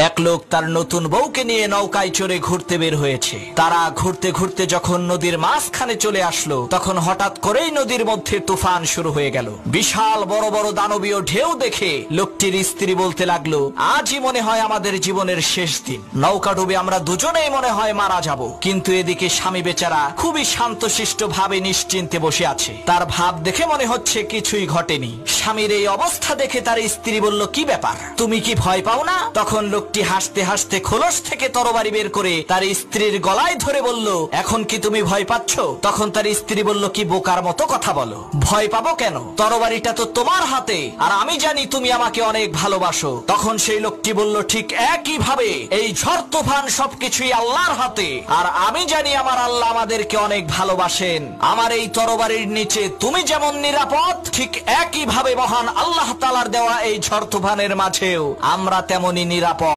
এক লোক তার নতুন বউকে নিয়ে নৌকায় চড়ে ঘুরতে বের হয়েছে। তারা ঘুরতে ঘুরতে যখন নদীর মাঝখানে চলে আসলো, তখন হঠাৎ করেই নদীর মধ্যে তুফান শুরু হয়ে গেল। বিশাল বড় বড় দানবীয় ঢেউ দেখে লোকটির স্ত্রী বলতে লাগলো, আজই মনে হয় আমাদের জীবনের শেষ দিন। নৌকা ডুবে আমরা দুজনেই মনে হয় মারা যাব। কিন্তু এদিকে স্বামী বেচারা খুবই শান্তশিষ্ট ভাবে নিশ্চিন্তে বসে আছে। তার ভাব দেখে মনে হচ্ছে কিছুই ঘটেনি। স্বামীর এই অবস্থা দেখে তার স্ত্রী বলল, কি ব্যাপার, তুমি কি ভয় পাও না? তখন লোকটি হাসতে হাসতে খোলস থেকে তরবারি বের করে তার স্ত্রীর গলায় ধরে বলল, এখন কি তুমি ভয় পাচ্ছ? তখন তার স্ত্রী বলল, কি বোকার মতো কথা বলো, ভয় পাবো কেন? তরবারিটা তো তোমার হাতে, আর আমি জানি তুমি আমাকে অনেক ভালোবাসো। তখন সেই লোকটি বলল, ঠিক একই ভাবে এই ঝড় তুফান সবকিছুই আল্লাহর হাতে, আর আমি জানি আমার আল্লাহ আমাদেরকে অনেক ভালোবাসেন। আমার এই তরবারির নিচে তুমি যেমন নিরাপদ, ঠিক একই ভাবে মহান আল্লাহ তাআলার দেওয়া এই ঝড় তুফানের মাঝেও আমরা তেমনি নিরাপদ।